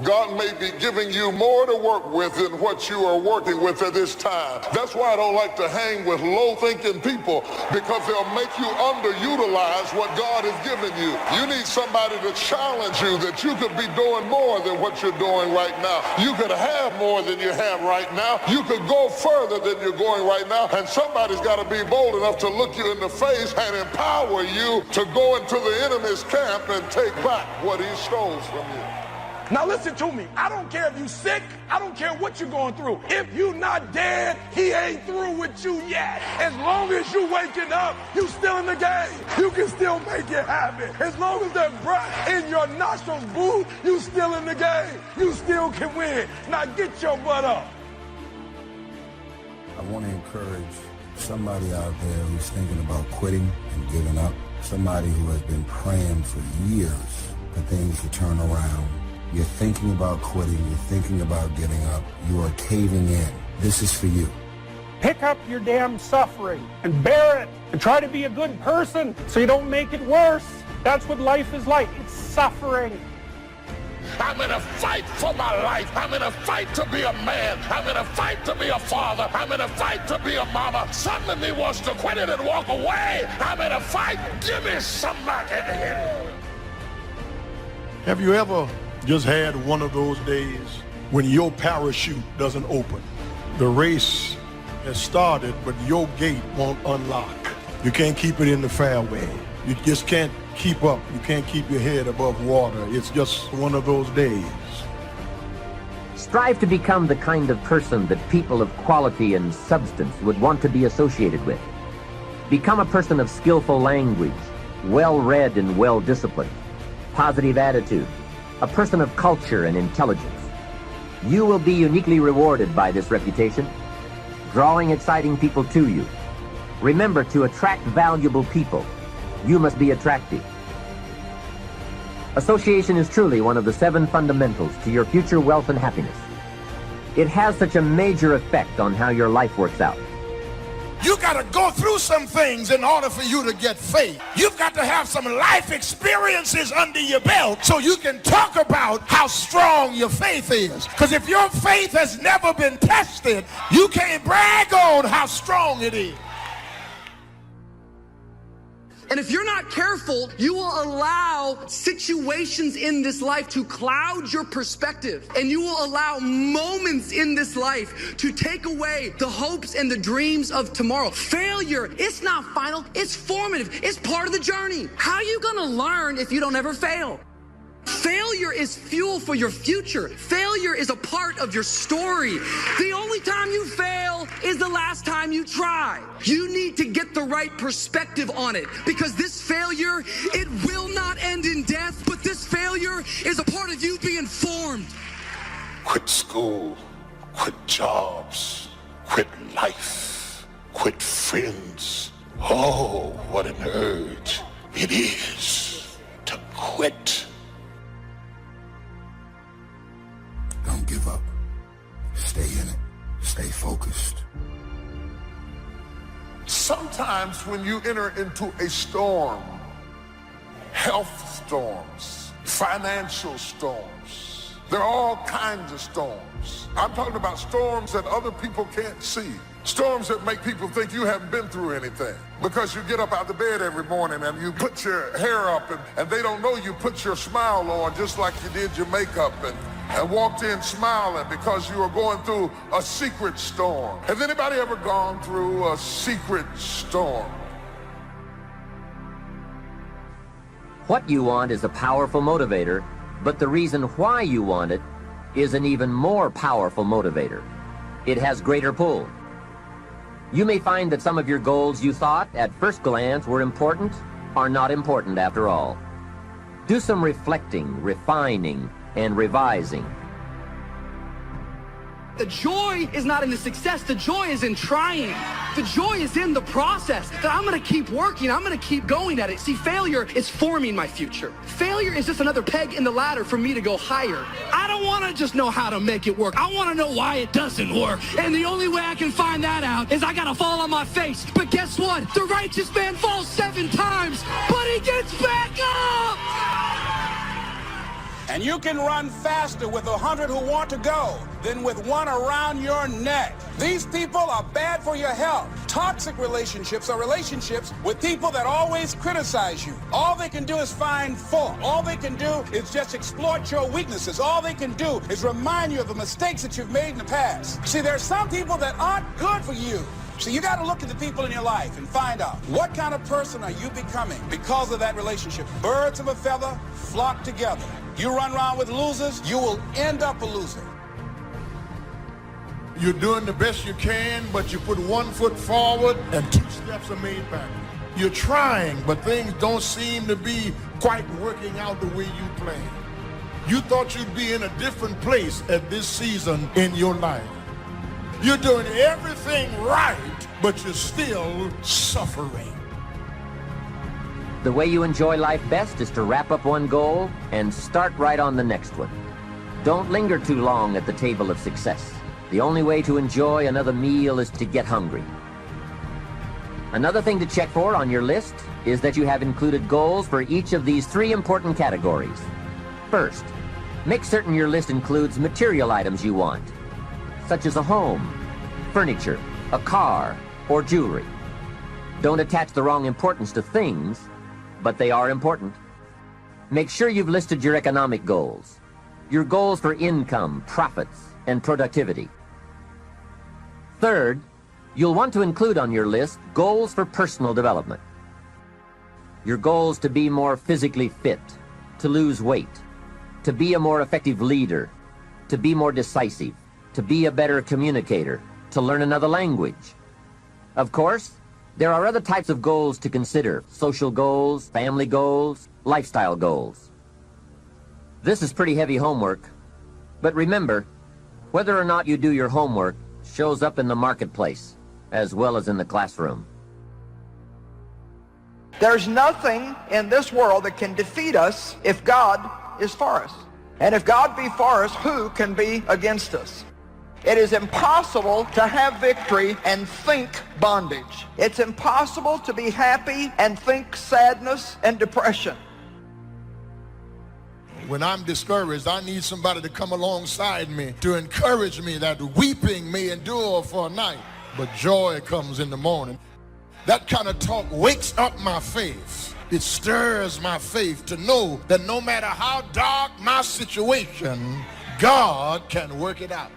God may be giving you more to work with than what you are working with at this time. That's why I don't like to hang with low-thinking people, because they'll make you underutilize what God has given you. You need somebody to challenge you that you could be doing more than what you're doing right now. You could have more than you have right now. You could go further than you're going right now. And somebody's got to be bold enough to look you in the face and empower you to go into the enemy's camp and take back what he stole from you. Now listen to me. I don't care if you're sick. I don't care what you're going through. If you're not dead, he ain't through with you yet. As long as you waking up, you still in the game. You can still make it happen. As long as that breath in your nostrils move, you still in the game. You still can win. Now get your butt up. I want to encourage somebody out there who's thinking about quitting and giving up. Somebody who has been praying for years for things to turn around. You're thinking about quitting, you're thinking about giving up, you are caving in. This is for you. Pick up your damn suffering and bear it and try to be a good person so you don't make it worse. That's what life is like. It's suffering. I'm in a fight for my life. I'm in a fight to be a man. I'm in a fight to be a father. I'm in a fight to be a mama. Some of me wants to quit it and walk away. I'm in a fight. Give me somebody. Have you ever just had one of those days when your parachute doesn't open? The race has started, but your gate won't unlock. You can't keep it in the fairway. You just can't keep up. You can't keep your head above water. It's just one of those days. Strive to become the kind of person that people of quality and substance would want to be associated with. Become a person of skillful language, well-read and well-disciplined, positive attitude, a person of culture and intelligence. You will be uniquely rewarded by this reputation, drawing exciting people to you. Remember, to attract valuable people, you must be attractive. Association is truly one of the 7 fundamentals to your future wealth and happiness. It has such a major effect on how your life works out. You got to go through some things in order for you to get faith. You've got to have some life experiences under your belt so you can talk about how strong your faith is. Because if your faith has never been tested, you can't brag on how strong it is. And if you're not careful, you will allow situations in this life to cloud your perspective. And you will allow moments in this life to take away the hopes and the dreams of tomorrow. Failure, it's not final, it's formative. It's part of the journey. How are you gonna learn if you don't ever fail? Failure is fuel for your future. Failure is a part of your story. The only time you fail is the last time you try. You need to get the right perspective on it, because this failure, it will not end in death, but this failure is a part of you being formed. Quit school, quit jobs, quit life, quit friends. Oh, what an urge it is to quit. Don't give up. Stay in it. Stay focused. Sometimes when you enter into a storm, health storms, financial storms, there are all kinds of storms. I'm talking about storms that other people can't see. Storms that make people think you haven't been through anything. Because you get up out of bed every morning and you put your hair up and they don't know you put your smile on just like you did your makeup and walked in smiling because you were going through a secret storm. Has anybody ever gone through a secret storm? What you want is a powerful motivator, but the reason why you want it is an even more powerful motivator. It has greater pull. You may find that some of your goals you thought at first glance were important are not important after all. Do some reflecting, refining, and revising. The joy is not in the success, the joy is in trying. The joy is in the process, that I'm gonna keep working, I'm gonna keep going at it. See, failure is forming my future. Failure is just another peg in the ladder for me to go higher. I don't wanna just know how to make it work. I wanna know why it doesn't work. And the only way I can find that out is I gotta fall on my face. But guess what? The righteous man falls 7 times, but he gets back up! And you can run faster with 100 who want to go than with one around your neck. These people are bad for your health. Toxic relationships are relationships with people that always criticize you. All they can do is find fault. All they can do is just exploit your weaknesses. All they can do is remind you of the mistakes that you've made in the past. See, there are some people that aren't good for you. So you got to look at the people in your life and find out what kind of person are you becoming because of that relationship. Birds of a feather flock together. You run around with losers, you will end up a loser. You're doing the best you can, but you put 1 foot forward and 2 steps are made back. You're trying, but things don't seem to be quite working out the way you planned. You thought you'd be in a different place at this season in your life. You're doing everything right, but you're still suffering. The way you enjoy life best is to wrap up one goal and start right on the next one. Don't linger too long at the table of success. The only way to enjoy another meal is to get hungry. Another thing to check for on your list is that you have included goals for each of these 3 important categories. First, make certain your list includes material items you want, such as a home, furniture, a car, or jewelry. Don't attach the wrong importance to things, but they are important. Make sure you've listed your economic goals, your goals for income, profits, and productivity. Third, you'll want to include on your list goals for personal development. Your goals to be more physically fit, to lose weight, to be a more effective leader, to be more decisive, to be a better communicator, to learn another language. Of course, there are other types of goals to consider: social goals, family goals, lifestyle goals. This is pretty heavy homework, but remember, whether or not you do your homework shows up in the marketplace as well as in the classroom. There's nothing in this world that can defeat us if God is for us. And if God be for us, who can be against us? It is impossible to have victory and think bondage. It's impossible to be happy and think sadness and depression. When I'm discouraged, I need somebody to come alongside me to encourage me that weeping may endure for a night, but joy comes in the morning. That kind of talk wakes up my faith. It stirs my faith to know that no matter how dark my situation, God can work it out.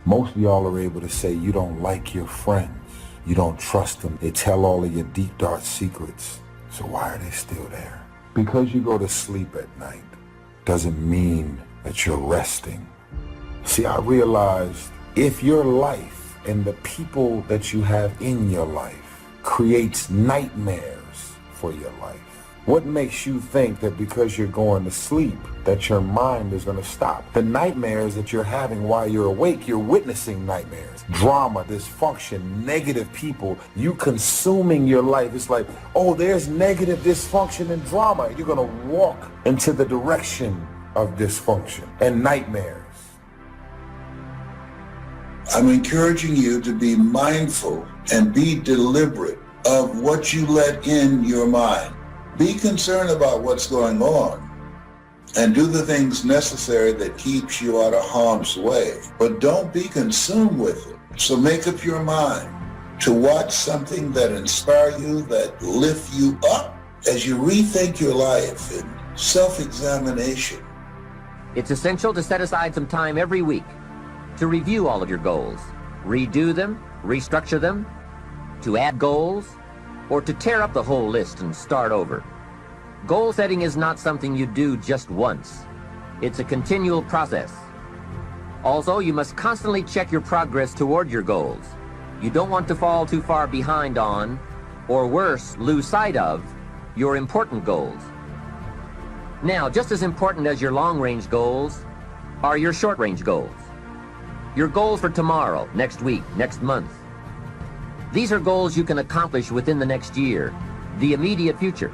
Most of y'all are able to say you don't like your friends. You don't trust them. They tell all of your deep, dark secrets. So why are they still there? Because you go to sleep at night doesn't mean that you're resting. See, I realized if your life and the people that you have in your life creates nightmares for your life, what makes you think that because you're going to sleep that your mind is going to stop? The nightmares that you're having while you're awake, you're witnessing nightmares. Drama, dysfunction, negative people, you consuming your life. It's like, oh, there's negative dysfunction and drama. You're going to walk into the direction of dysfunction and nightmares. I'm encouraging you to be mindful and be deliberate of what you let in your mind. Be concerned about what's going on and do the things necessary that keeps you out of harm's way. But don't be consumed with it. So make up your mind to watch something that inspires you, that lift you up as you rethink your life in self-examination. It's essential to set aside some time every week to review all of your goals, redo them, restructure them, to add goals, or to tear up the whole list and start over. Goal setting is not something you do just once. It's a continual process. Also, you must constantly check your progress toward your goals. You don't want to fall too far behind on, or worse, lose sight of, your important goals. Now, just as important as your long-range goals are your short-range goals. Your goals for tomorrow, next week, next month. These are goals you can accomplish within the next year, the immediate future.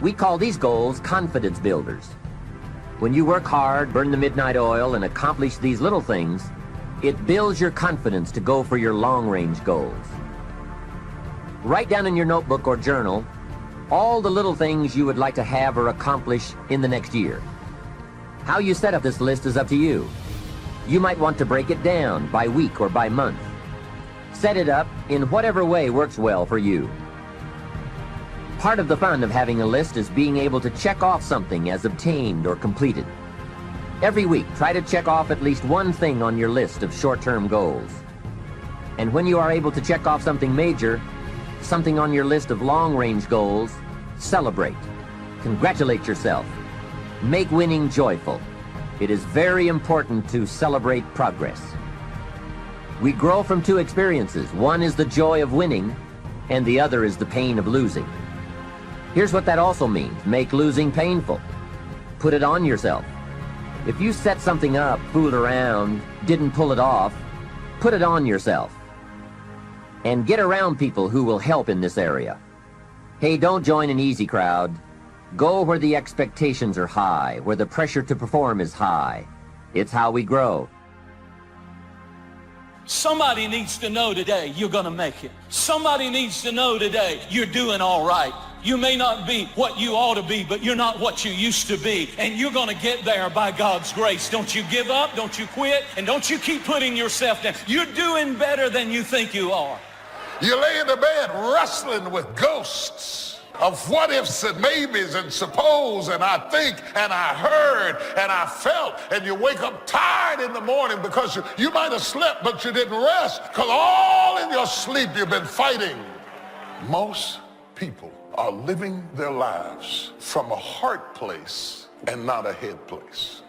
We call these goals confidence builders. When you work hard, burn the midnight oil, and accomplish these little things, it builds your confidence to go for your long-range goals. Write down in your notebook or journal all the little things you would like to have or accomplish in the next year. How you set up this list is up to you. You might want to break it down by week or by month. Set it up in whatever way works well for you. Part of the fun of having a list is being able to check off something as obtained or completed. Every week, try to check off at least one thing on your list of short-term goals. And when you are able to check off something major, something on your list of long-range goals, celebrate. Congratulate yourself. Make winning joyful. It is very important to celebrate progress. We grow from two experiences. One is the joy of winning, and the other is the pain of losing. Here's what that also means. Make losing painful. Put it on yourself. If you set something up, fooled around, didn't pull it off, put it on yourself. And get around people who will help in this area. Hey, don't join an easy crowd. Go where the expectations are high, where the pressure to perform is high. It's how we grow. Somebody needs to know today you're going to make it. Somebody needs to know today you're doing all right. You may not be what you ought to be, but you're not what you used to be. And you're going to get there by God's grace. Don't you give up, don't you quit, and don't you keep putting yourself down. You're doing better than you think you are. You lay in the bed wrestling with ghosts of what ifs and maybes and suppose and I think and I heard and I felt, and you wake up tired in the morning because you might have slept but you didn't rest because all in your sleep you've been fighting. Most people are living their lives from a heart place and not a head place.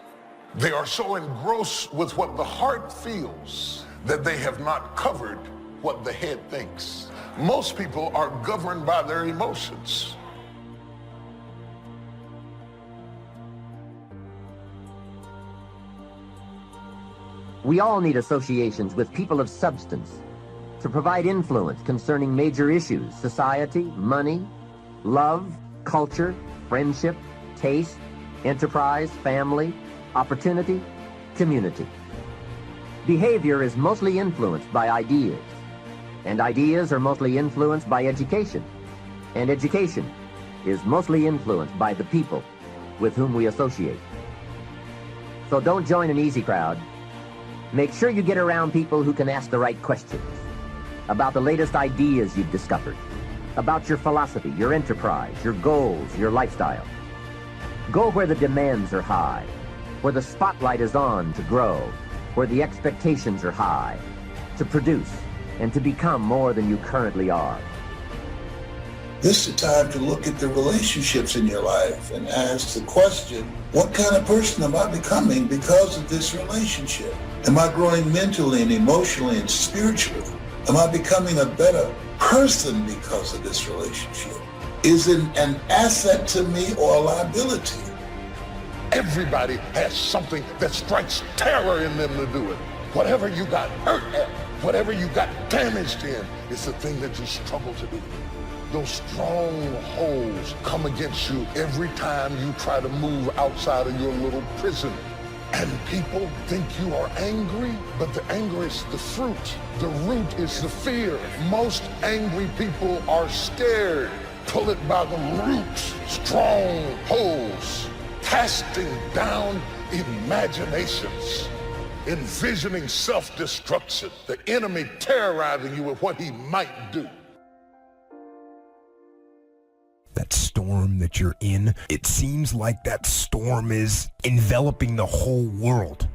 They are so engrossed with what the heart feels that they have not covered what the head thinks. Most people are governed by their emotions. We all need associations with people of substance to provide influence concerning major issues: society, money, love, culture, friendship, taste, enterprise, family, opportunity, community. Behavior is mostly influenced by ideas, and ideas are mostly influenced by education, and education is mostly influenced by the people with whom we associate. So don't join an easy crowd. Make sure you get around people who can ask the right questions about the latest ideas you've discovered, about your philosophy, your enterprise, your goals, your lifestyle. Go where the demands are high, where the spotlight is on to grow, where the expectations are high, to produce and to become more than you currently are. This is the time to look at the relationships in your life and ask the question, what kind of person am I becoming because of this relationship? Am I growing mentally and emotionally and spiritually? Am I becoming a better person because of this relationship? Is it an asset to me or a liability? Everybody has something that strikes terror in them to do it. Whatever you got hurt at, whatever you got damaged in, it's the thing that you struggle to do. Those strongholds come against you every time you try to move outside of your little prison. And people think you are angry, but the anger is the fruit. The root is the fear. Most angry people are scared. Pull it by the root. Strongholds, casting down imaginations, envisioning self-destruction, the enemy terrorizing you with what he might do. That storm that you're in, it seems like that storm is enveloping the whole world.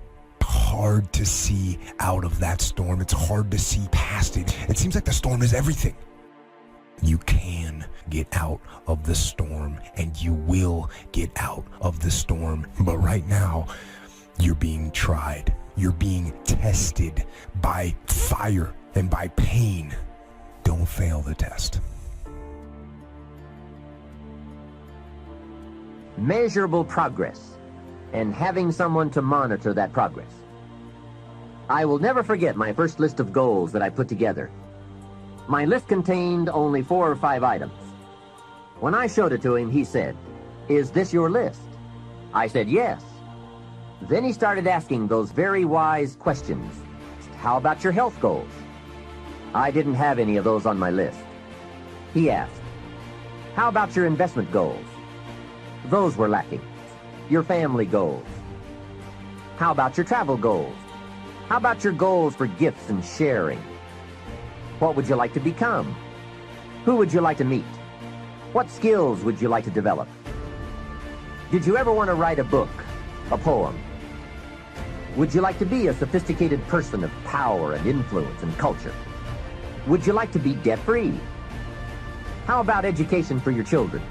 Hard to see out of that storm. It's hard to see past it. It seems like the storm is everything. You can get out of the storm, and you will get out of the storm. But right now, you're being tried. You're being tested by fire and by pain. Don't fail the test. Measurable progress, and having someone to monitor that progress. I will never forget my first list of goals that I put together. My list contained only 4 or 5 items. When I showed it to him, he said, "Is this your list?" I said, "Yes." Then he started asking those very wise questions. "How about your health goals?" I didn't have any of those on my list. He asked, How about your investment goals? Those were lacking. Your family goals. How about your travel goals? How about your goals for gifts and sharing? What would you like to become? Who would you like to meet? What skills would you like to develop? Did you ever want to write a book, a poem? Would you like to be a sophisticated person of power and influence and culture? Would you like to be debt-free? How about education for your children?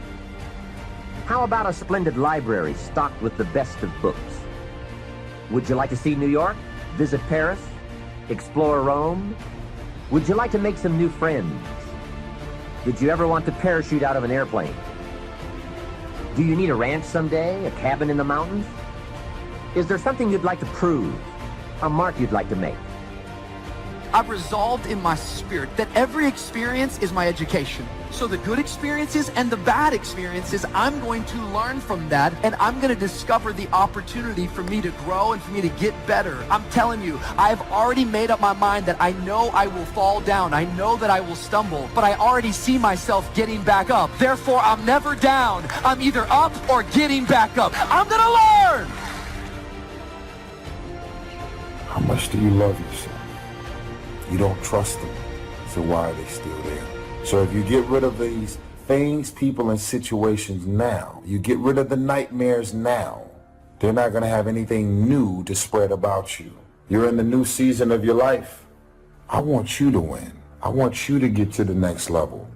How about a splendid library stocked with the best of books? Would you like to see New York, visit Paris, explore Rome? Would you like to make some new friends? Did you ever want to parachute out of an airplane? Do you need a ranch someday, a cabin in the mountains? Is there something you'd like to prove, a mark you'd like to make? I've resolved in my spirit that every experience is my education. So the good experiences and the bad experiences, I'm going to learn from that, and I'm going to discover the opportunity for me to grow and for me to get better. I'm telling you, I've already made up my mind that I know I will fall down. I know that I will stumble, but I already see myself getting back up. Therefore, I'm never down. I'm either up or getting back up. I'm going to learn. How much do you love yourself? You don't trust them, so why are they still there? So if you get rid of these things, people, and situations now, you get rid of the nightmares now, they're not going to have anything new to spread about you. You're in the new season of your life. I want you to win. I want you to get to the next level.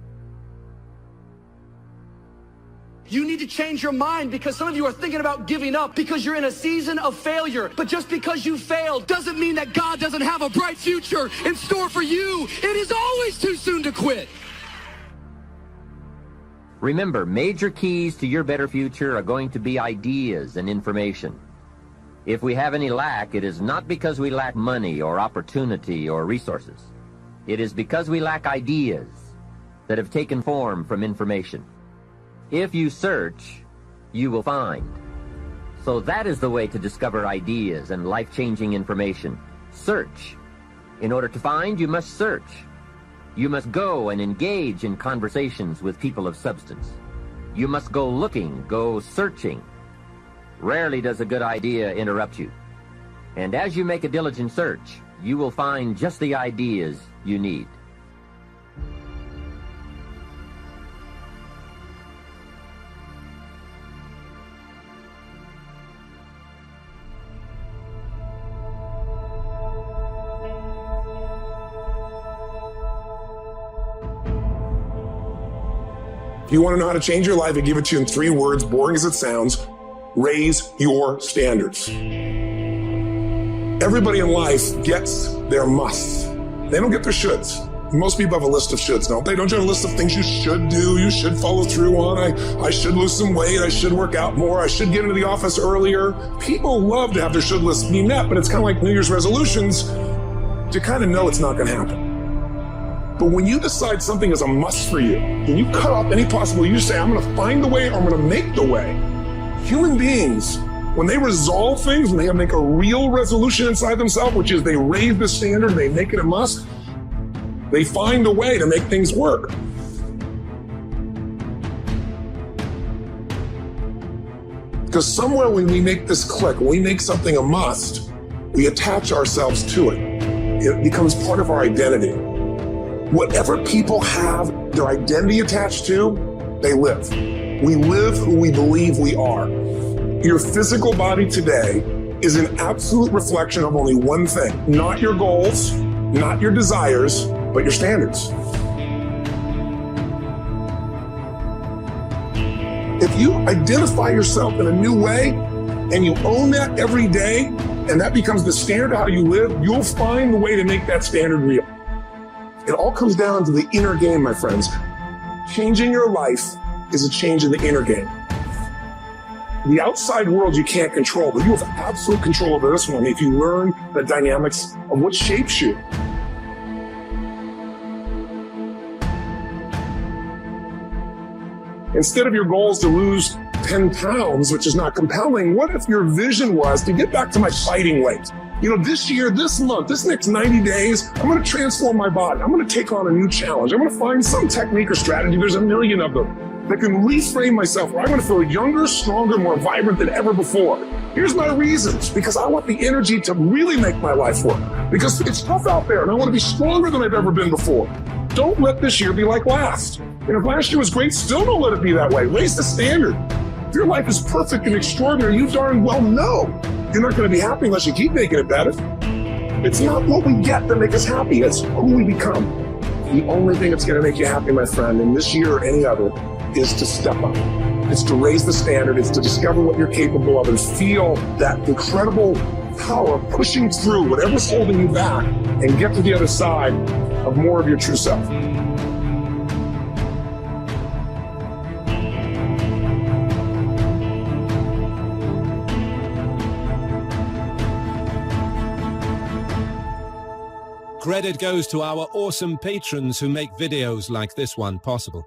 You need to change your mind because some of you are thinking about giving up because you're in a season of failure. But just because you failed doesn't mean that God doesn't have a bright future in store for you. It is always too soon to quit. Remember, major keys to your better future are going to be ideas and information. If we have any lack, it is not because we lack money or opportunity or resources. It is because we lack ideas that have taken form from information. If you search, you will find. So that is the way to discover ideas and life-changing information. Search. In order to find, you must search. You must go and engage in conversations with people of substance. You must go looking, go searching. Rarely does a good idea interrupt you. And as you make a diligent search, you will find just the ideas you need. If you want to know how to change your life, I give it to you in 3 words, boring as it sounds. Raise your standards. Everybody in life gets their musts. They don't get their shoulds. Most people have a list of shoulds, don't they? Don't you have a list of things you should do, you should follow through on? I should lose some weight, I should work out more, I should get into the office earlier. People love to have their should lists be met, but it's kind of like New Year's resolutions to kind of know it's not going to happen. But when you decide something is a must for you, and you cut off any possible, you say, I'm going to find the way, or I'm going to make the way. Human beings, when they resolve things, when they make a real resolution inside themselves, which is they raise the standard, they make it a must, they find a way to make things work. Because somewhere when we make this click, when we make something a must, we attach ourselves to it. It becomes part of our identity. Whatever people have their identity attached to, they live. We live who we believe we are. Your physical body today is an absolute reflection of only one thing. Not your goals, not your desires, but your standards. If you identify yourself in a new way and you own that every day, and that becomes the standard of how you live, you'll find the way to make that standard real. It all comes down to the inner game, my friends. Changing your life is a change in the inner game. The outside world you can't control, but you have absolute control over this one if you learn the dynamics of what shapes you. Instead of your goals to lose 10 pounds, which is not compelling, what if your vision was to get back to my fighting weight? You know, this year, this month, this next 90 days, I'm going to transform my body. I'm going to take on a new challenge. I'm going to find some technique or strategy. There's a million of them. that can reframe myself where I want to feel younger, stronger, more vibrant than ever before. Here's my reasons, because I want the energy to really make my life work. Because it's tough out there and I want to be stronger than I've ever been before. Don't let this year be like last. And if last year was great, still don't let it be that way. Raise the standard. If your life is perfect and extraordinary, you darn well know you're not going to be happy unless you keep making it better. It's not what we get that makes us happy, it's who we become. The only thing that's going to make you happy, my friend, in this year or any other, is to step up. It's to raise the standard. It's to discover what you're capable of and feel that incredible power pushing through whatever's holding you back and get to the other side of more of your true self. Credit goes to our awesome patrons who make videos like this one possible.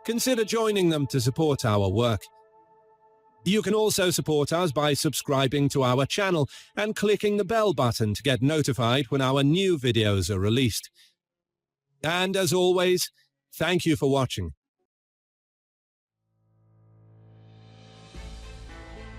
Consider joining them to support our work. You can also support us by subscribing to our channel and clicking the bell button to get notified when our new videos are released. And as always, thank you for watching.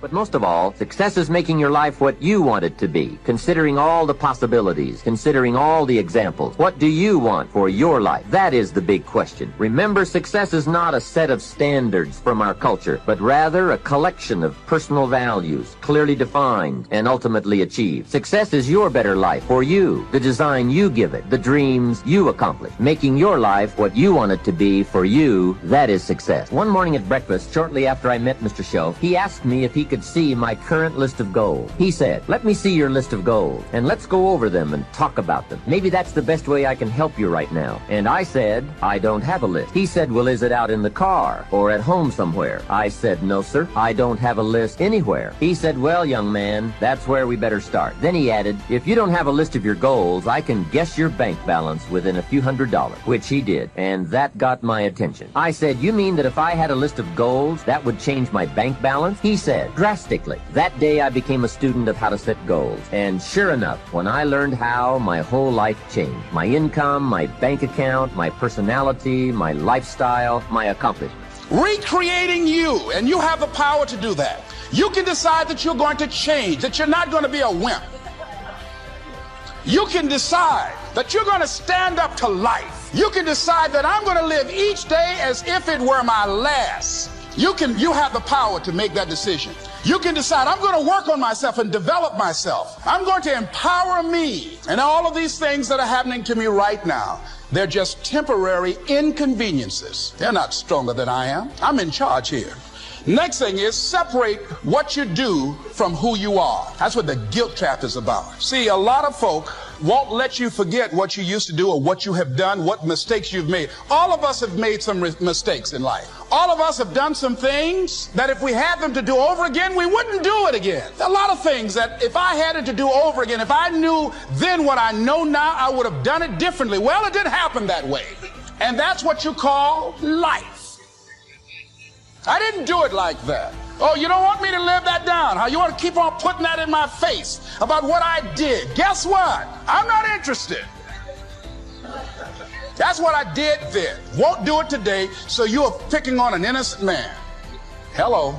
But most of all, success is making your life what you want it to be, considering all the possibilities, considering all the examples. What do you want for your life? That is the big question. Remember, success is not a set of standards from our culture, but rather a collection of personal values, clearly defined and ultimately achieved. Success is your better life for you, the design you give it, the dreams you accomplish. Making your life what you want it to be for you, that is success. One morning at breakfast, shortly after I met Mr. Show, he asked me if he could see my current list of goals. He said, "Let me see your list of goals, and let's go over them and talk about them. Maybe that's the best way I can help you right now." And I said, "I don't have a list." He said, "Well, is it out in the car or at home somewhere?" I said, "No, sir, I don't have a list anywhere." He said, "Well, young man, that's where we better start." Then he added, "If you don't have a list of your goals, I can guess your bank balance within a few $100s, which he did, and that got my attention. I said, "You mean that if I had a list of goals, that would change my bank balance?" He said, "Drastically." That day I became a student of how to set goals. And sure enough, when I learned how, my whole life changed. My income, my bank account, my personality, my lifestyle, my accomplishments. Recreating you, and you have the power to do that. You can decide that you're going to change, that you're not going to be a wimp. You can decide that you're going to stand up to life. You can decide that I'm going to live each day as if it were my last. You have the power to make that decision. You can decide, I'm going to work on myself and develop myself. I'm going to empower me. And all of these things that are happening to me right now, they're just temporary inconveniences. They're not stronger than I am. I'm in charge here. Next thing is separate what you do from who you are. That's what the guilt trap is about. See, a lot of folk won't let you forget what you used to do or what you have done, what mistakes you've made. All of us have made some mistakes in life. All of us have done some things that if we had them to do over again, we wouldn't do it again. A lot of things that if I had it to do over again, if I knew then what I know now, I would have done it differently. Well, it didn't happen that way. And that's what you call life. I didn't do it like that. Oh, you don't want me to live that down, huh? You want to keep on putting that in my face about what I did. Guess what? I'm not interested. That's what I did then. Won't do it today, so you are picking on an innocent man. Hello.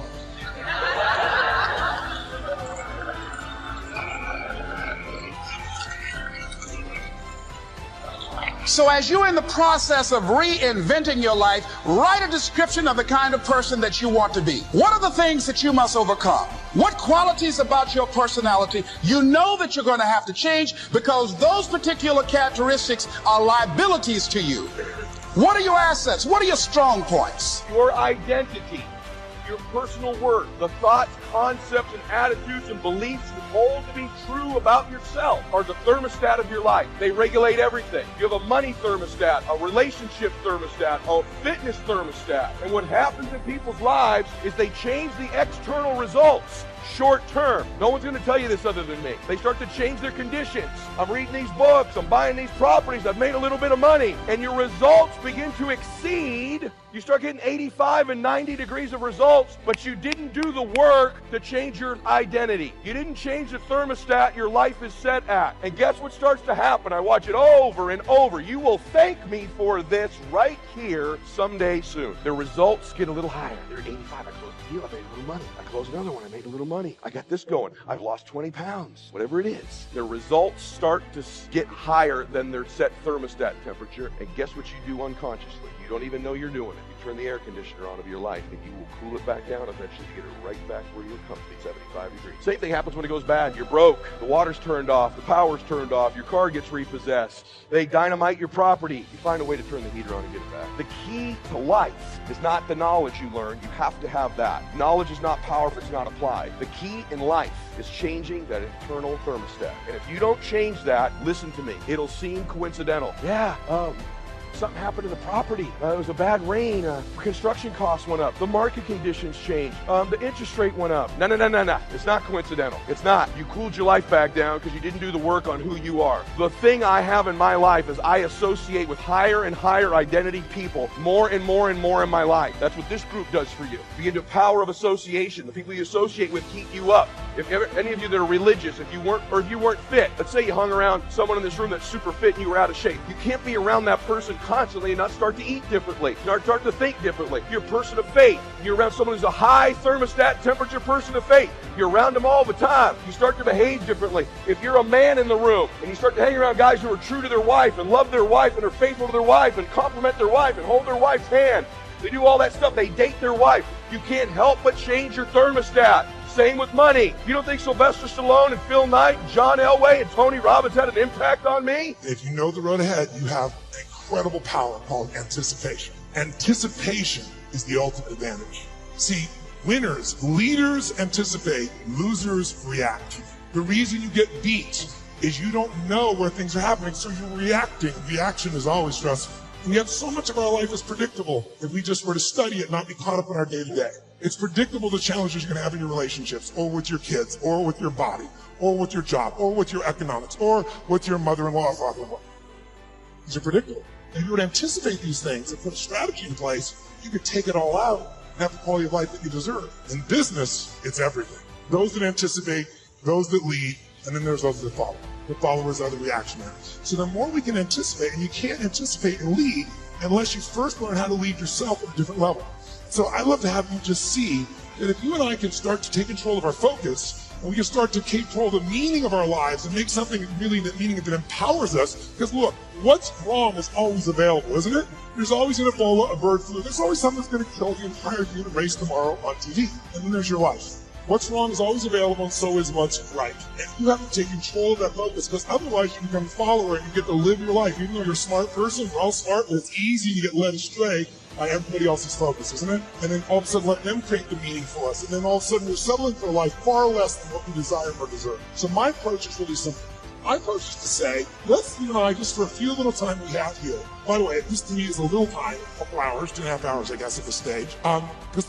So as you're in the process of reinventing your life, write a description of the kind of person that you want to be. What are the things that you must overcome? What qualities about your personality you know that you're going to have to change because those particular characteristics are liabilities to you? What are your assets? What are your strong points? Your identity, your personal worth, the thoughts, concepts, and attitudes and beliefs you hold to be true about yourself are the thermostat of your life. They regulate everything. You have a money thermostat, a relationship thermostat, a fitness thermostat. And what happens in people's lives is they change the external results, short term. No one's going to tell you this other than me. They start to change their conditions. I'm reading these books, I'm buying these properties, I've made a little bit of money, and your results begin to exceed. You start getting 85 and 90 degrees of results, but you didn't do the work to change your identity. You didn't change the thermostat your life is set at. And guess what starts to happen? I watch it over and over. You will thank me for this right here someday soon. The results get a little higher. They're 85. I closed the deal. I made a little money. I closed another one. I made a little money. I got this going. I've lost 20 pounds. Whatever it is. The results start to get higher than their set thermostat temperature. And guess what you do unconsciously? You don't even know you're doing it. You turn the air conditioner on of your life and you will cool it back down eventually to get it right back where you're comfy, 75 degrees. Same thing happens when it goes bad. You're broke. The water's turned off. The power's turned off. Your car gets repossessed. They dynamite your property. You find a way to turn the heater on and get it back. The key to life is not the knowledge you learn. You have to have that. Knowledge is not power if it's not applied. The key in life is changing that internal thermostat. And if you don't change that, listen to me. It'll seem coincidental. Yeah, something happened to the property. It was a bad rain. Construction costs went up. The market conditions changed. The interest rate went up. No. It's not coincidental. It's not. You cooled your life back down because you didn't do the work on who you are. The thing I have in my life is I associate with higher and higher identity people more and more and more in my life. That's what this group does for you. You get the power of association. The people you associate with keep you up. If any of you that are religious, if you weren't fit, let's say you hung around someone in this room that's super fit and you were out of shape. You can't be around that person constantly and not start to eat differently, start to think differently. You're a person of faith. You're around someone who's a high thermostat temperature person of faith. You're around them all the time. You start to behave differently. If you're a man in the room and you start to hang around guys who are true to their wife and love their wife and are faithful to their wife and compliment their wife and hold their wife's hand, they do all that stuff. They date their wife. You can't help but change your thermostat. Same with money. You don't think Sylvester Stallone and Phil Knight and John Elway and Tony Robbins had an impact on me? If you know the road ahead, you have incredible power called anticipation. Anticipation is the ultimate advantage. See, winners, leaders anticipate, losers react. The reason you get beat is you don't know where things are happening, so you're reacting. Reaction is always stressful. And yet so much of our life is predictable if we just were to study it, not be caught up in our day-to-day. It's predictable the challenges you're going to have in your relationships, or with your kids, or with your body, or with your job, or with your economics, or with your mother-in-law or father-in-law. These are predictable. If you would anticipate these things and put a strategy in place, you could take it all out and have the quality of life that you deserve. In business, it's everything. Those that anticipate, those that lead, and then there's those that follow. The followers are the reactionaries. So the more we can anticipate, and you can't anticipate and lead unless you first learn how to lead yourself at a different level. So I love to have you just see that if you and I can start to take control of our focus, and we can start to control the meaning of our lives and make something really that meaning that empowers us, because look, what's wrong is always available, isn't it? There's always an Ebola, a bird flu, there's always something that's going to kill the entire human race tomorrow on TV, and then there's your life. What's wrong is always available, and so is what's right. And you have to take control of that focus, because otherwise you become a follower and you get to live your life. Even though you're a smart person, we're all smart, but it's easy to get led astray by everybody else's focus, isn't it? And then all of a sudden let them create the meaning for us. And then all of a sudden we're settling for a life far less than what we desire or deserve. So my approach is really simple. My approach is to say, let's, you and I, just for a few little time we have here. By the way, this to me is a little time, a couple hours, 2.5 hours, I guess, at this stage. Because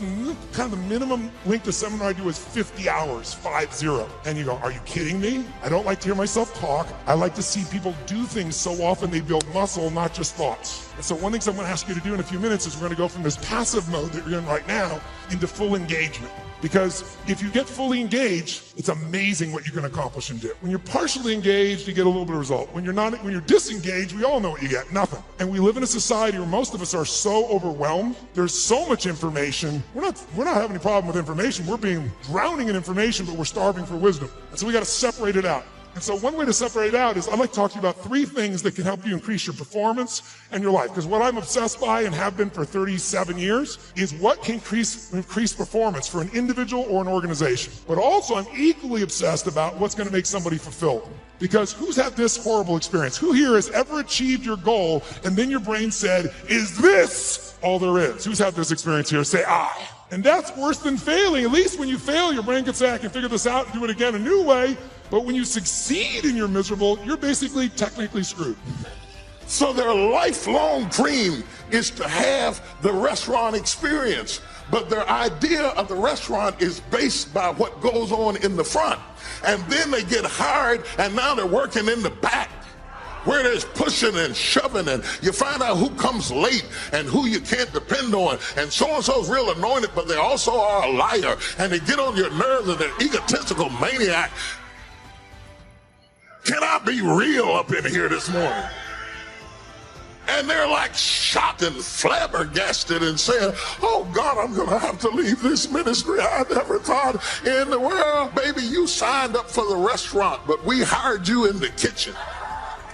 kind of the minimum length of seminar I do is 50 hours, 50. And you go, are you kidding me? I don't like to hear myself talk. I like to see people do things so often they build muscle, not just thoughts. And so one thing I'm going to ask you to do in a few minutes is we're going to go from this passive mode that you're in right now into full engagement. Because if you get fully engaged, it's amazing what you can accomplish and do. When you're partially engaged, you get a little bit of result. When you're disengaged, we all know what you get, nothing. And we live in a society where most of us are so overwhelmed. There's so much information. We're not having any problem with information. We're being drowning in information, but we're starving for wisdom. And so we got to separate it out. And so one way to separate it out is I'd like to talk to you about 3 things that can help you increase your performance and your life. Because what I'm obsessed by and have been for 37 years is what can increase performance for an individual or an organization. But also I'm equally obsessed about what's going to make somebody fulfilled. Because who's had this horrible experience? Who here has ever achieved your goal and then your brain said, is this all there is? Who's had this experience here? Say, I. And that's worse than failing. At least when you fail, your brain can say, I can figure this out and do it again a new way. But when you succeed and you're miserable, you're basically technically screwed. So their lifelong dream is to have the restaurant experience. But their idea of the restaurant is based by what goes on in the front. And then they get hired, and now they're working in the back, where there's pushing and shoving, and you find out who comes late and who you can't depend on, and so-and-so's real anointed, but they also are a liar, and they get on your nerves, and they're egotistical maniac. Can I be real up in here this morning? And they're like shocked and flabbergasted and saying, oh God, I'm gonna have to leave this ministry. I never thought in the world. Baby, you signed up for the restaurant, but we hired you in the kitchen.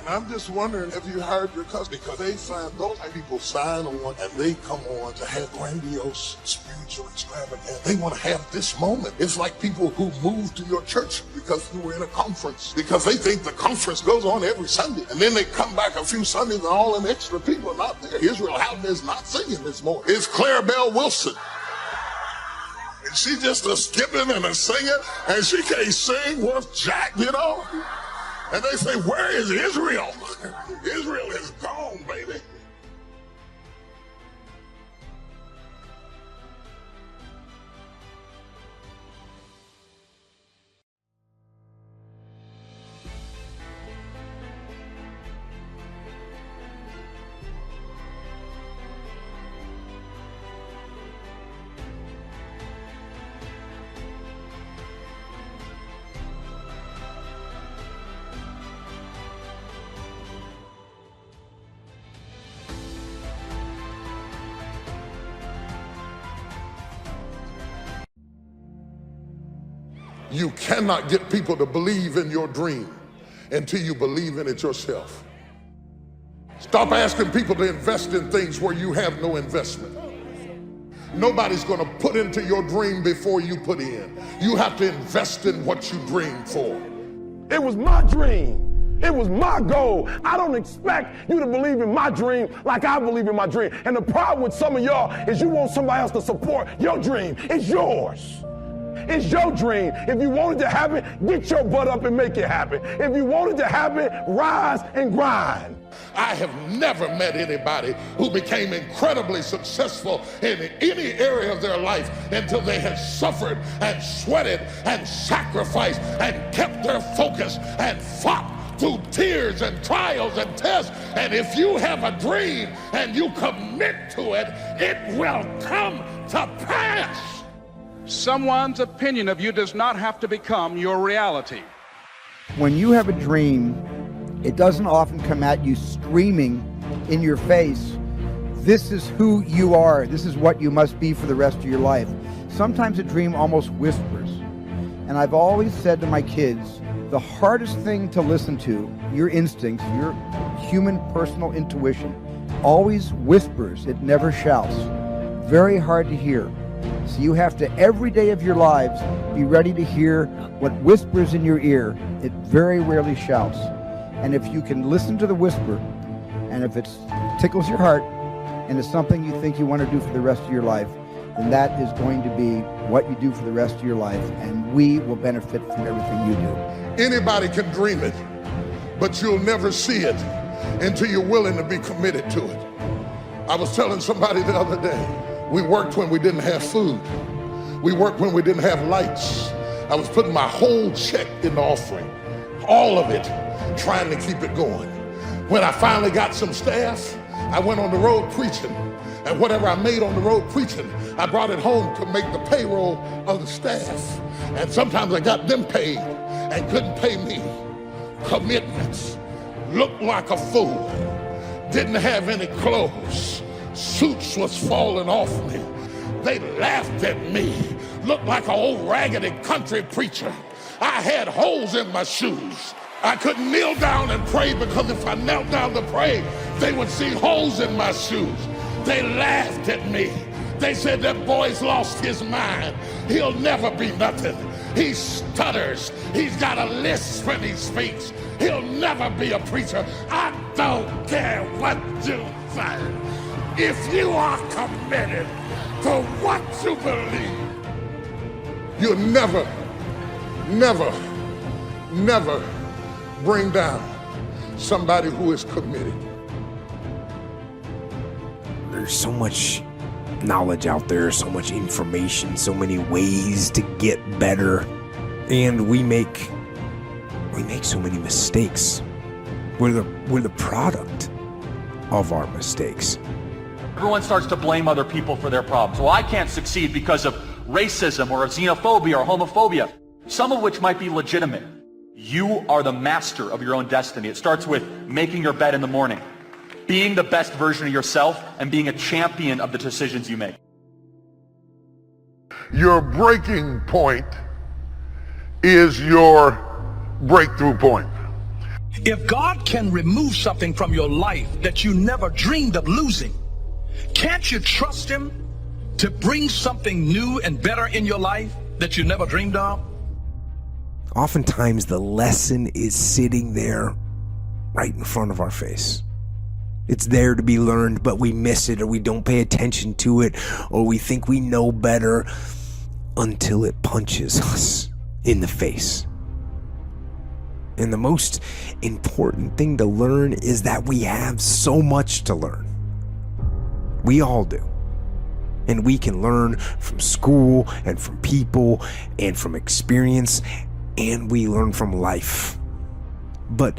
I'm just wondering if you hired your cousin, because those people sign on and they come on to have grandiose spiritual extravagance. They want to have this moment. It's like people who move to your church because you were in a conference, because they think the conference goes on every Sunday. And then they come back a few Sundays and all them extra people are not there. Israel Houghton is not singing this morning. It's Clarabelle Wilson. And she's just a skipping and a singing, and she can't sing worth jack, you know? And they say, where is Israel? Israel is gone, baby. You cannot get people to believe in your dream until you believe in it yourself. Stop asking people to invest in things where you have no investment. Nobody's going to put into your dream before you put in. You have to invest in what you dream for. It was my dream. It was my goal. I don't expect you to believe in my dream like I believe in my dream. And the problem with some of y'all is you want somebody else to support your dream. It's yours. It's your dream. If you want it to happen, get your butt up and make it happen. If you want it to happen, rise and grind. I have never met anybody who became incredibly successful in any area of their life until they had suffered and sweated and sacrificed and kept their focus and fought through tears and trials and tests. And if you have a dream and you commit to it, it will come to pass. Someone's opinion of you does not have to become your reality. When you have a dream, it doesn't often come at you screaming in your face, this is who you are, this is what you must be for the rest of your life. Sometimes a dream almost whispers. And I've always said to my kids, the hardest thing to listen to, your instincts, your human personal intuition, always whispers, it never shouts. Very hard to hear. So you have to, every day of your lives, be ready to hear what whispers in your ear. It very rarely shouts. And if you can listen to the whisper, and if it tickles your heart, and it's something you think you want to do for the rest of your life, then that is going to be what you do for the rest of your life, and we will benefit from everything you do. Anybody can dream it, but you'll never see it until you're willing to be committed to it. I was telling somebody the other day, we worked when we didn't have food. We worked when we didn't have lights. I was putting my whole check in the offering, all of it, trying to keep it going. When I finally got some staff, I went on the road preaching. And whatever I made on the road preaching, I brought it home to make the payroll of the staff. And sometimes I got them paid and couldn't pay me. Commitments. Looked like a fool. Didn't have any clothes. Suits was falling off me. They laughed at me. Looked like an old raggedy country preacher. I had holes in my shoes. I couldn't kneel down and pray because if I knelt down to pray, they would see holes in my shoes. They laughed at me. They said that boy's lost his mind. He'll never be nothing. He stutters. He's got a lisp when he speaks. He'll never be a preacher. I don't care what you say. If you are committed to what you believe, you'll never, never, never bring down somebody who is committed. There's so much knowledge out there, so much information, so many ways to get better, and we make so many mistakes. We're the product of our mistakes. Everyone starts to blame other people for their problems. Well, I can't succeed because of racism or xenophobia or homophobia, some of which might be legitimate. You are the master of your own destiny. It starts with making your bed in the morning, being the best version of yourself, and being a champion of the decisions you make. Your breaking point is your breakthrough point. If God can remove something from your life that you never dreamed of losing, can't you trust him to bring something new and better in your life that you never dreamed of? Oftentimes the lesson is sitting there right in front of our face. It's there to be learned, but we miss it, or we don't pay attention to it, or we think we know better until it punches us in the face. And the most important thing to learn is that we have so much to learn. We all do. And we can learn from school and from people and from experience, and we learn from life. But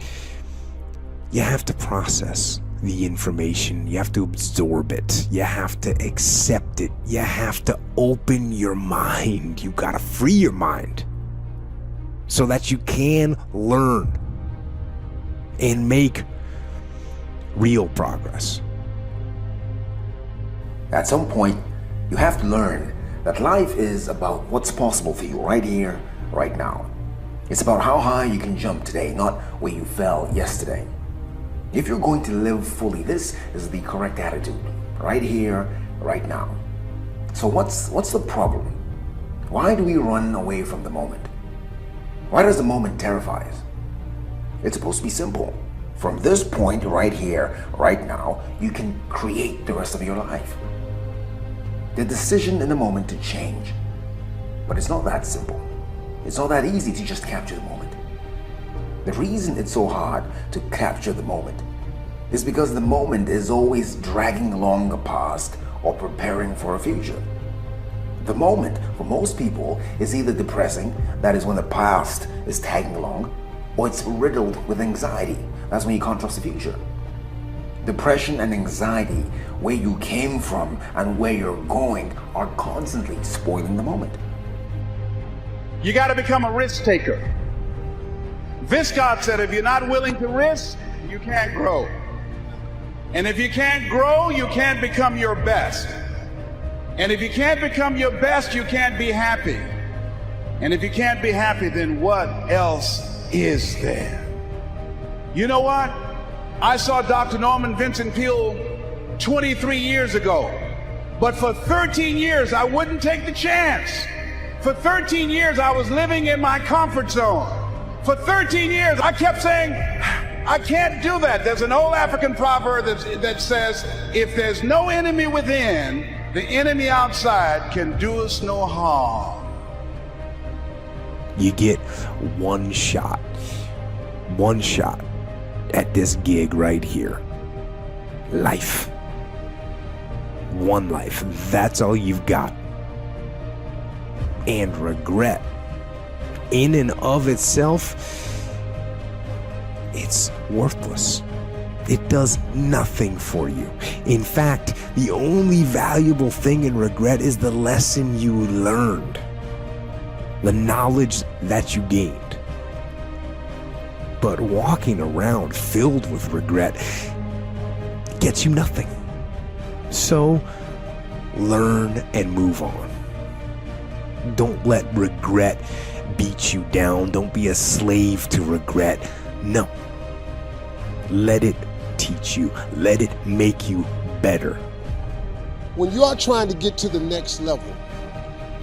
you have to process the information. You have to absorb it. You have to accept it. You have to open your mind. You gotta free your mind so that you can learn and make real progress. At some point, you have to learn that life is about what's possible for you right here, right now. It's about how high you can jump today, not where you fell yesterday. If you're going to live fully, this is the correct attitude, right here, right now. So what's the problem? Why do we run away from the moment? Why does the moment terrify us? It's supposed to be simple. From this point right here, right now, you can create the rest of your life. The decision in the moment to change. But it's not that simple. It's not that easy to just capture the moment. The reason it's so hard to capture the moment is because the moment is always dragging along a past or preparing for a future. The moment, for most people, is either depressing, that is when the past is tagging along, or it's riddled with anxiety, that's when you can't trust the future. Depression and anxiety, where you came from and where you're going, are constantly spoiling the moment. You got to become a risk taker. Viscott said if you're not willing to risk, you can't grow. And if you can't grow, you can't become your best. And if you can't become your best, you can't be happy. And if you can't be happy, then what else is there? You know what? I saw Dr. Norman Vincent Peale 23 years ago. But for 13 years, I wouldn't take the chance. For 13 years, I was living in my comfort zone. For 13 years, I kept saying, I can't do that. There's an old African proverb that says, if there's no enemy within, the enemy outside can do us no harm. You get one shot at this gig right here. Life. One life. That's all you've got. And regret, in and of itself, it's worthless. It does nothing for you. In fact, the only valuable thing in regret is the lesson you learned, the knowledge that you gained. But walking around filled with regret gets you nothing. So learn and move on. Don't let regret beat you down. Don't be a slave to regret. No. Let it teach you. Let it make you better. When you are trying to get to the next level,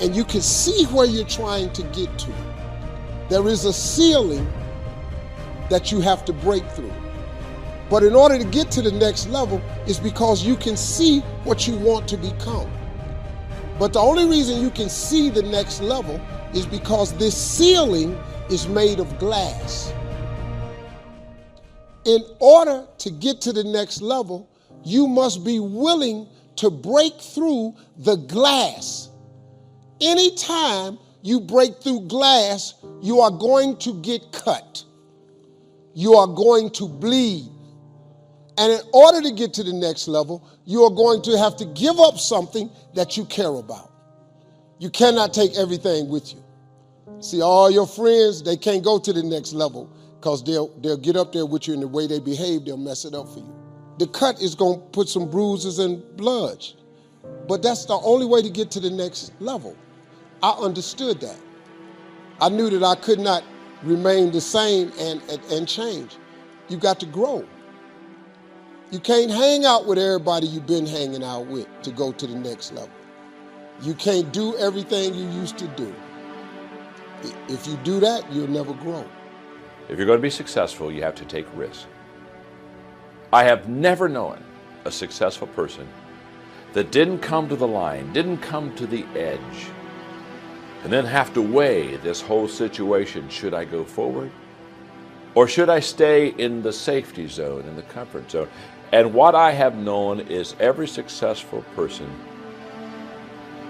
and you can see where you're trying to get to, there is a ceiling that you have to break through. But in order to get to the next level is because you can see what you want to become. But the only reason you can see the next level is because this ceiling is made of glass. In order to get to the next level, you must be willing to break through the glass. Anytime you break through glass, you are going to get cut. You are going to bleed. And in order to get to the next level, you are going to have to give up something that you care about. You cannot take everything with you. See, all your friends, they can't go to the next level because they'll get up there with you, and the way they behave, they'll mess it up for you. The cut is going to put some bruises and blood, but that's the only way to get to the next level. I understood that. I knew that I could not remain the same and change. You got to grow. You can't hang out with everybody you've been hanging out with to go to the next level. You can't do everything you used to do. If you do that, you'll never grow. If you're going to be successful, you have to take risks. I have never known a successful person that didn't come to the line, didn't come to the edge, and then have to weigh this whole situation. Should I go forward? Or should I stay in the safety zone, in the comfort zone? And what I have known is every successful person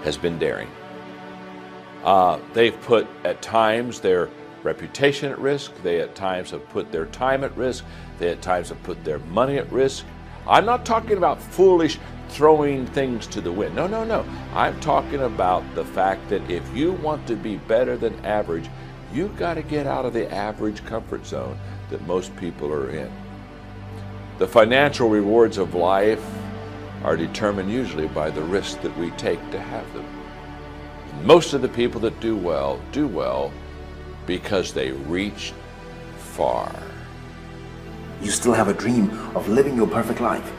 has been daring. They've put, at times, their reputation at risk. They at times have put their time at risk. They at times have put their money at risk. I'm not talking about foolish throwing things to the wind. No, no, no. I'm talking about the fact that if you want to be better than average, you've got to get out of the average comfort zone that most people are in. The financial rewards of life are determined usually by the risks that we take to have them. Most of the people that do well because they reach far. You still have a dream of living your perfect life,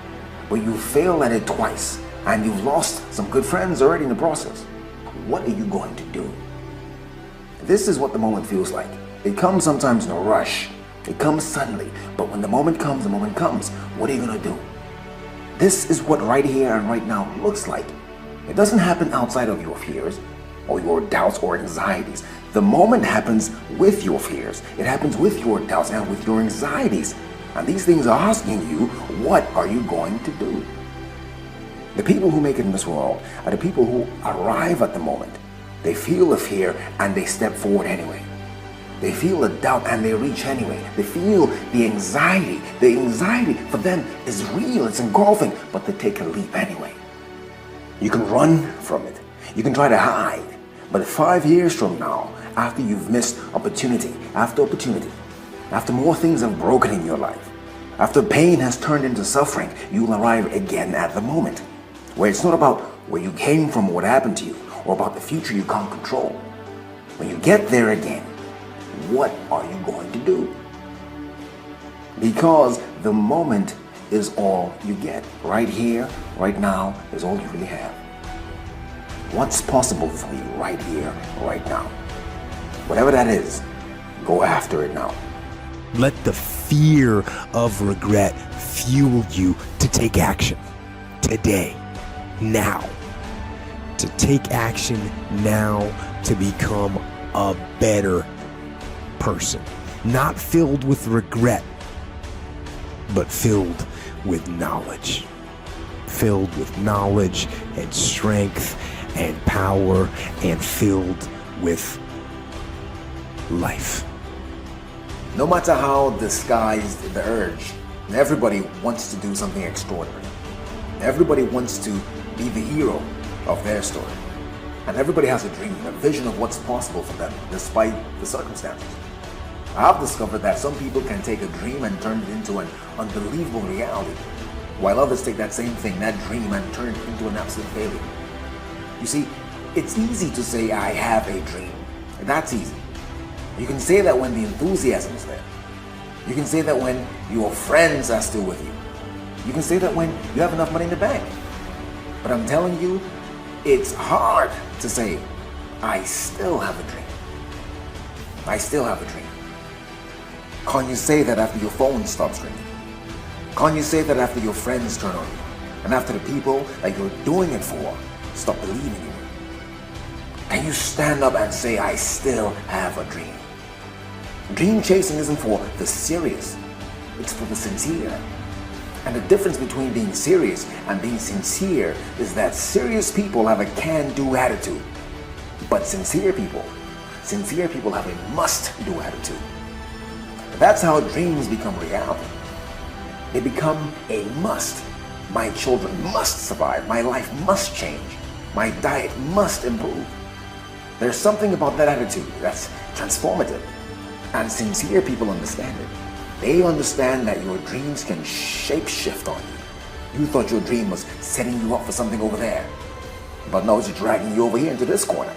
but you failed at it twice, and you've lost some good friends already in the process. What are you going to do? This is what the moment feels like. It comes sometimes in a rush. It comes suddenly, but when the moment comes, what are you going to do? This is what right here and right now looks like. It doesn't happen outside of your fears or your doubts or anxieties. The moment happens with your fears. It happens with your doubts and with your anxieties. And these things are asking you, what are you going to do? The people who make it in this world are the people who arrive at the moment. They feel the fear and they step forward anyway. They feel the doubt and they reach anyway. They feel the anxiety. The anxiety for them is real, it's engulfing, but they take a leap anyway. You can run from it. You can try to hide. But 5 years from now, after you've missed opportunity after opportunity, after more things have broken in your life, after pain has turned into suffering, you'll arrive again at the moment, where it's not about where you came from or what happened to you, or about the future you can't control. When you get there again, what are you going to do? Because the moment is all you get. Right here, right now, is all you really have. What's possible for you right here, right now? Whatever that is, go after it now. Let the fear of regret fuel you to take action today, now. To take action now to become a better person. Not filled with regret, but filled with knowledge. Filled with knowledge and strength and power and filled with life. No matter how disguised the urge, everybody wants to do something extraordinary. Everybody wants to be the hero of their story. And everybody has a dream, a vision of what's possible for them, despite the circumstances. I've discovered that some people can take a dream and turn it into an unbelievable reality, while others take that same thing, that dream, and turn it into an absolute failure. You see, it's easy to say, I have a dream. That's easy. You can say that when the enthusiasm is there. You can say that when your friends are still with you. You can say that when you have enough money in the bank. But I'm telling you, it's hard to say, I still have a dream. I still have a dream. Can't you say that after your phone stops ringing? Can't you say that after your friends turn on you? And after the people that you're doing it for stop believing in you? Can you stand up and say, I still have a dream? Dream chasing isn't for the serious. It's for the sincere. And the difference between being serious and being sincere is that serious people have a can-do attitude. But sincere people have a must-do attitude. That's how dreams become reality. They become a must. My children must survive. My life must change. My diet must improve. There's something about that attitude that's transformative. And sincere people understand it. They understand that your dreams can shape-shift on you. You thought your dream was setting you up for something over there. But no, it's dragging you over here into this corner.